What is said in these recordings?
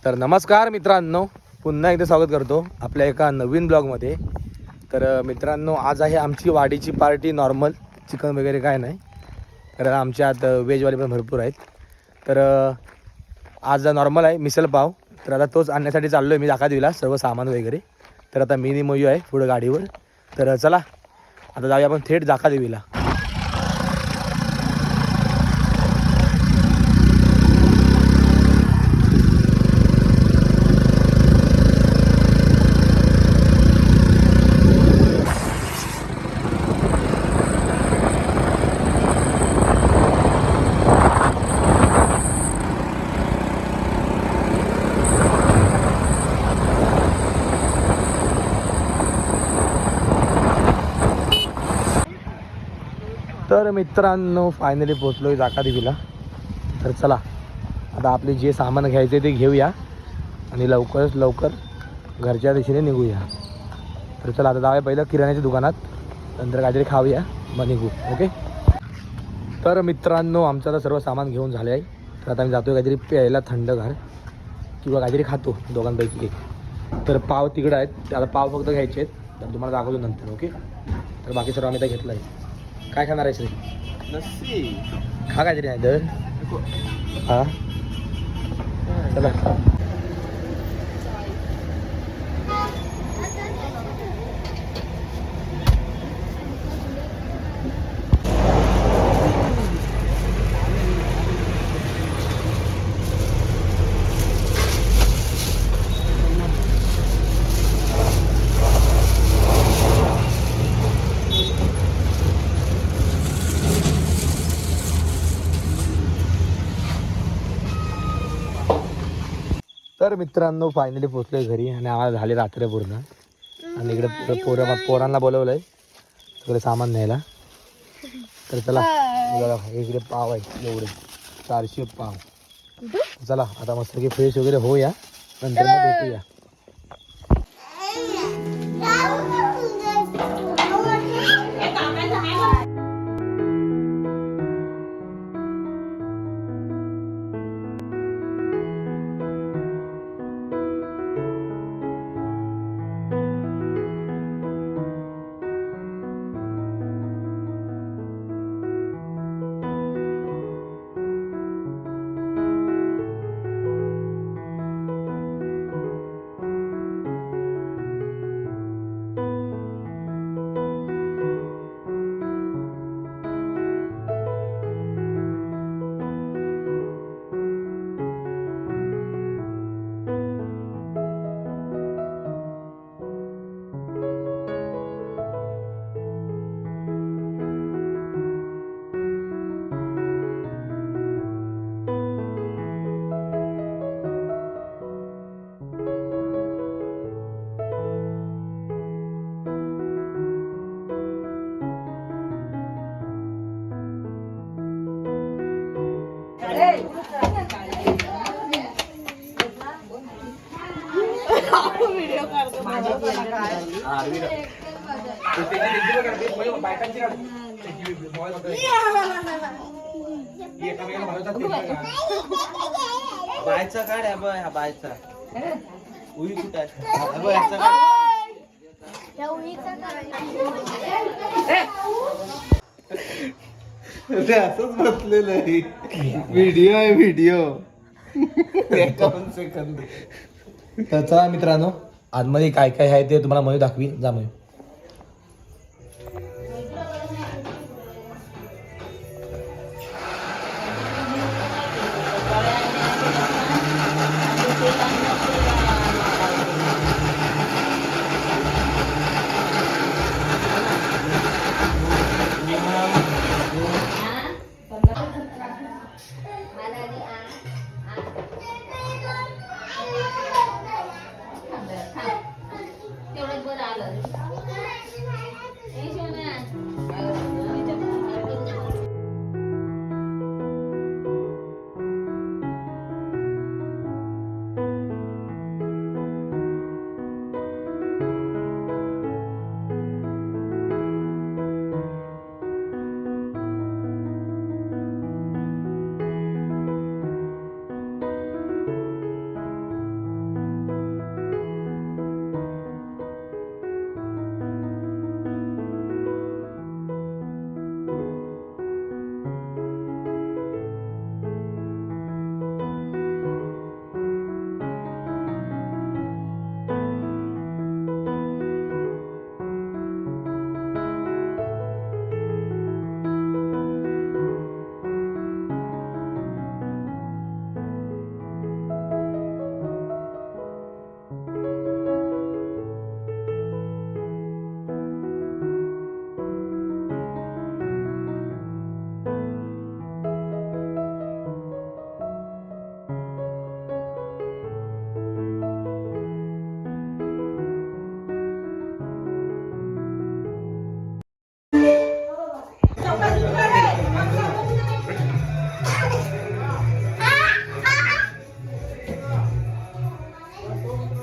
तर नमस्कार मित्रांनो, पुन्हा एकदा स्वागत करतो आपल्या एका नवीन ब्लॉगमध्ये. तर मित्रांनो, आज आहे आमची वाडीची पार्टी. नॉर्मल चिकन वगैरे काय नाही, कारण आमच्यात व्हेजवाले पण भरपूर आहेत. तर आज नॉर्मल आहे मिसल पाव. तर आता तोच आणण्यासाठी चाललो आहे मी जाकादेवीला, सर्व सामान वगैरे. तर आता मी मोयू आहे पुढं गाडीवर. तर चला आता जाऊया आपण थेट जाकादेवीला. तर मित्रांनो, फायनली पोचलो आहे जाकादेवीला. तर चला आता आपले जे सामान घ्यायचे ते घेऊया आणि लवकरच लवकर घरच्या दिशेने निघूया. तर चला आता जाऊया पहिलं किराण्याच्या दुकानात, नंतर काहीतरी खाऊया, मग निघू. ओके. तर मित्रांनो, आमचं आता सर्व सामान घेऊन झाले आहे. तर आता आम्ही जातो काहीतरी प्यायला थंडगार किंवा काहीतरी खातो दोघांपैकी एक. तर पाव तिकडं आहेत, आता पाव फक्त घ्यायचे आहेत, तर तुम्हाला दाखवतो नंतर. ओके. तर बाकी सर्व आम्ही आता घेतलं आहे. काय खाणार आहेस रे? लस्सी खा काहीतरी नाही तर. हां चला. तर मित्रांनो, फायनली पोचलोय घरी आणि आम्हाला झाले रात्र पूर्ण. आणि इकडे पोरांना बोलवलं आहे सगळं सामान न्यायला. तर चला, इकडे पाव आहे एवढे 400 पाव. चला आता मस्त की फ्रेश वगैरे होऊया, नंतर मग भेटूया. बायचा काढ आहे बघ, हा बायचा उई कुठे आहे? असंच बसलेलं आहे. व्हिडिओ आहे व्हिडिओ. 51 सेकंद. तर चला मित्रांनो, आतमध्ये काय काय आहे ते तुम्हाला मयू दाखवी. जा मयू. तेवढंच बरं आलं.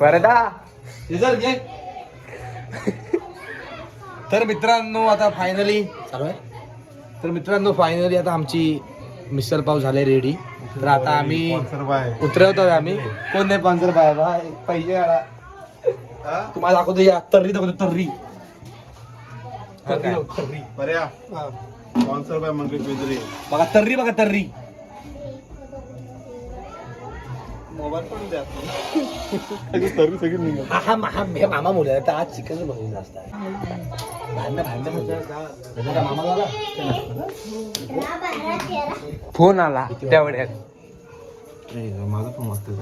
परदा तर मित्रांनो आता फायनली चालू आहे. तर मित्रांनो फायनली आता आमची मिसळ पाव झाले रेडी. तर आता आम्ही उतरवतोय. आम्ही कोण नाही पांजर बाय बाय पैसे काढा. तुम्हाला दाखवतो या तर्री दाखवतो तर्री. बघा तर्री बघा तर्री. मोबाईल पण द्या. हा मामा मुलं तर आज चिकन बनवून असतात. फोन आला तेवढ्यात. माझा फोन वाजतो.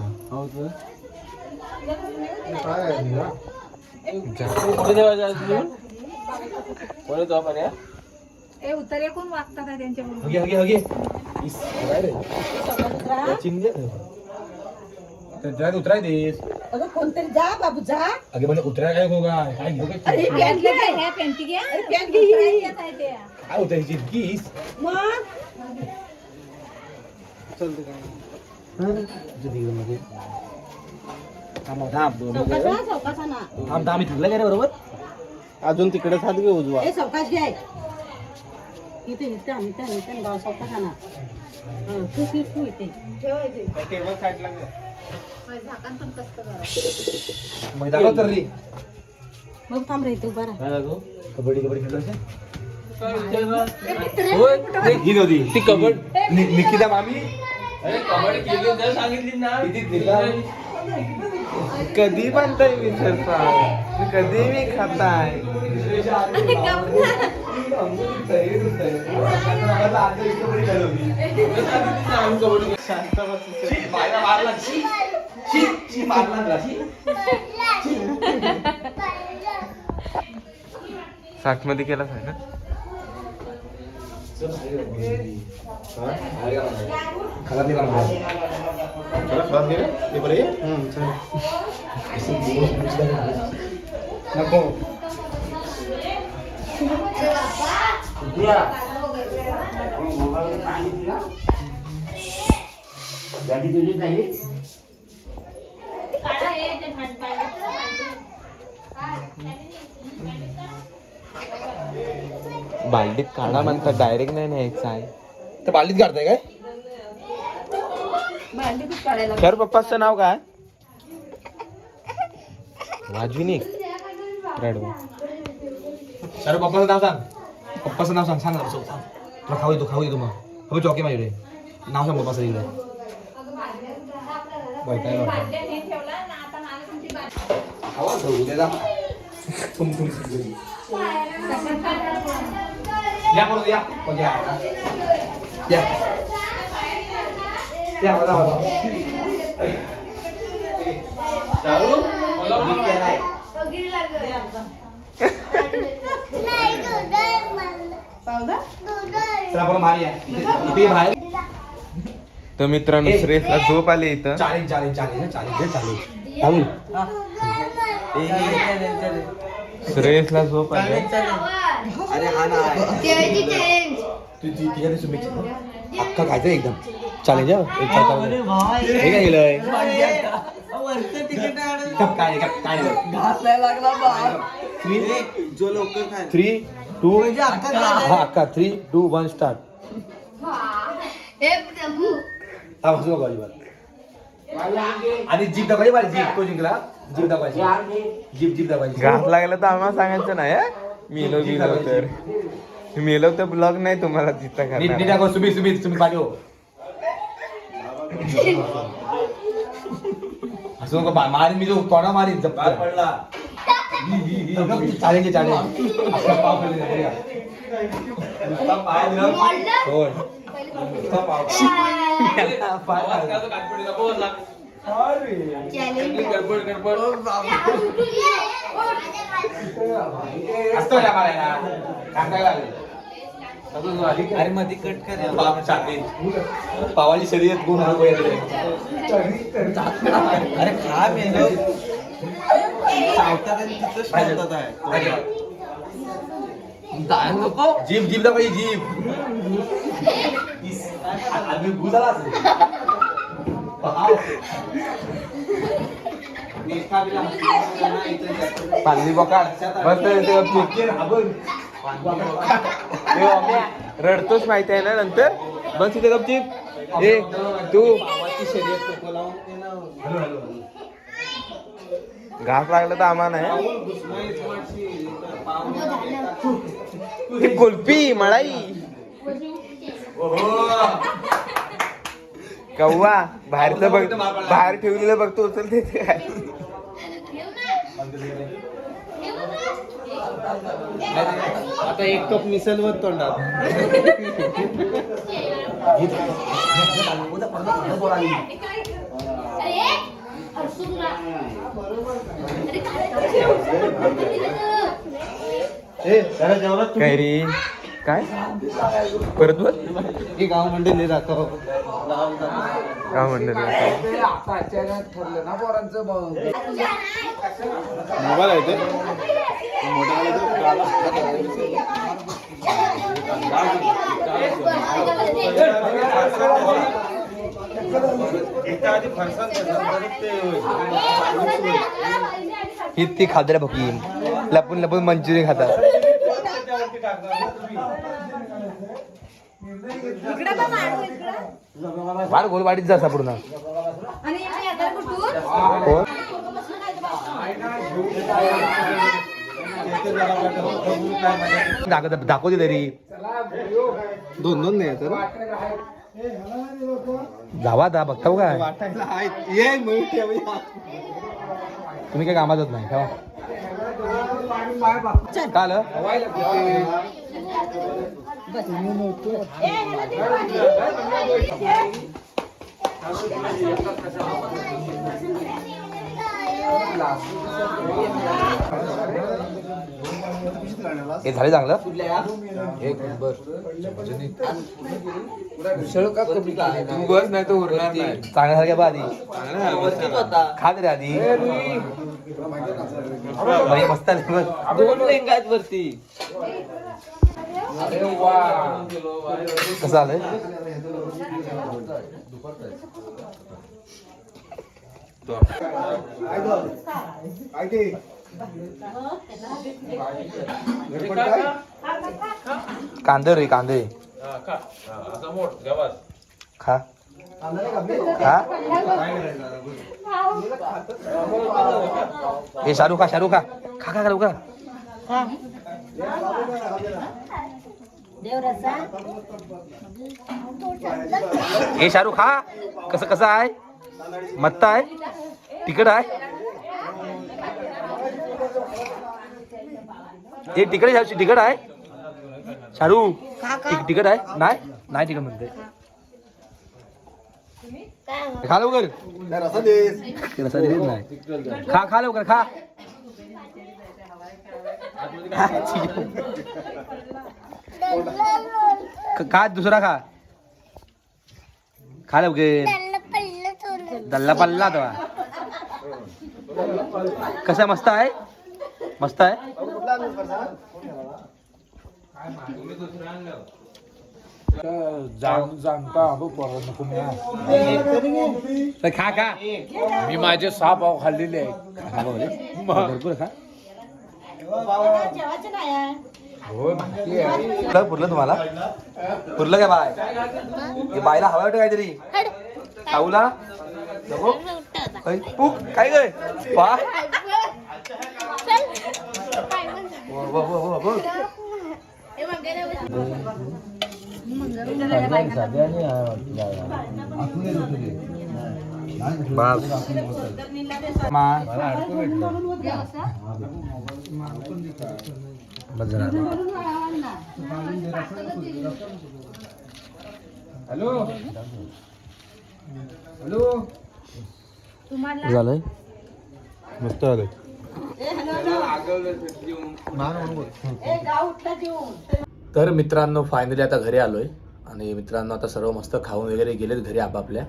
उतरे कोण वागतात त्यांच्या उतराय देस. अगं कोणतरी जा बाबू जा. अगे म्हणजे उतराय काय होगा काय घेऊ काय होतं चिरकीस. थांब आम्ही ठरलं काय रे बरोबर. अजून तिकडे हात घे उजवा. सावकाश घ्याय इथे गाव सावकाश आणा. तू इथे टेबल साईडला घे. मग दाखव तर्री. मग थांब रे तू बरा. कबड्डी खेळायचं. ही होती ती कबड. निकिता मामी कबड्डी केली सांगितली ना. कधी बनताय मी कधी मी खाताय. साठ मध्ये केला आहे ना. नको बालडीत काढा म्हणतात डायरेक्ट नाही न्यायचा आहे. तर बालदीत काढताय काय. खर पप्पाचं नाव काय. वाजविनी रडवा. सर पप्पाचं नाव सांग. पप्पाचं नाव सांग. सांग तुला खाऊ येतो मग. हो चॉकी माझ्याकडे नाव सांग पप्पाचं इकडे. या बोलतो या बाहेर. तर मित्रांनो श्रेयसला झोप आली इथं. चालेल श्रेयसला झोप आली. अख्खा खायचं एकदम चॅलेंज. हे काय गेलंय काय जो लवकर खाय. 3, 2 अक्का 3, 2, 1 स्टार्ट. आणि जीप दाखवायची बारी. जीप तो जिंकला. जीप दाखवायची. जीप दाखवायची. घास लागला तर आम्हाला सांगायचं नाही. मेलो तर ब्लॉग नाही तुम्हाला तिथं नीट करणार. तुम्ही पाठी हो. असं नको मारीन मी. जो कोणा मारीन पडला. चालेल अरे मध्ये कट कर. पावाची शर्यत कोण अरे खा मेलो. जीप दाखवायची. जीप घुसाला पालवी बकाड बस रडतोच माहिती आहे ना नंतर बस तिथे गपचीप ए तू घास लागला तर आम्हाला नाही कुल्फी मळाई कव्वा बाहेरचं बघ बाहेर ठेवलेलं बघतो उचलते ते काय आता एक कप मिसलवर तोंडात काय रे काय परत बोल गाव मंडळी दाखव गाव मंडळ मोबाईल आहे ते ही ती खाद्य बघी लपून लपून मंचुरियन खातात वाढ गोलवाडीत जा पूर्ण कोण दाखवते तरी दोन दोन नाही तर जावा दा बघताव काय वाटायला ये तुम्ही काय कामातच नाही ठेवा काल हे झाले चांगलं एक नंबर तू बस नाही तो उरणार नाही चांगल्यासारख्या बा आधी खा तरी आधी मस्त आले बस दोन लेंगा आहेत वरती कसं आलंय कांदे रे कांदे खा खा हे शाहरुख खा शाहरुख खा खा खा लवकर हे शाहरुख खा कसं कसं आहे मत्ता आहे तिकड आहे हे तिकड तिकड आहे शाहरुख तिकड आहे नाही नाही तिकड म्हणते खा लवकर रसा देत नाही खा खा लवकर खा खा दुसरा खा खा लवकर दल्ला पल्ला तो कसा मस्त आहे मस्त आहे खा खा मी माझे 6 पाव खाल्लेले आहेत भरपूर खा पुरलं तुम्हाला पुरलं काय बाय हे बायला हवा वाटत काहीतरी खाऊला पुक काय ग बाय हॅलो हॅलो झालंय मस्त झालंय तर मित्रांनो फायनली आता घरी आलोय आणि मित्रांनो आता सर्व मस्त खाऊन वगैरे गेलेत घरी आपापल्या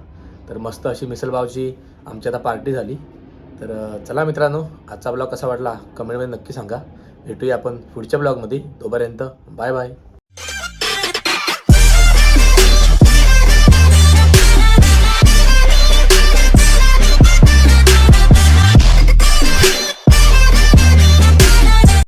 तर मस्त अशी मिसळपावची आमची आता पार्टी झाली तर चला मित्रांनो आजचा ब्लॉग कसा वाटला कमेंटमध्ये नक्की सांगा भेटूया आपण पुढच्या ब्लॉगमध्ये तोपर्यंत बाय बाय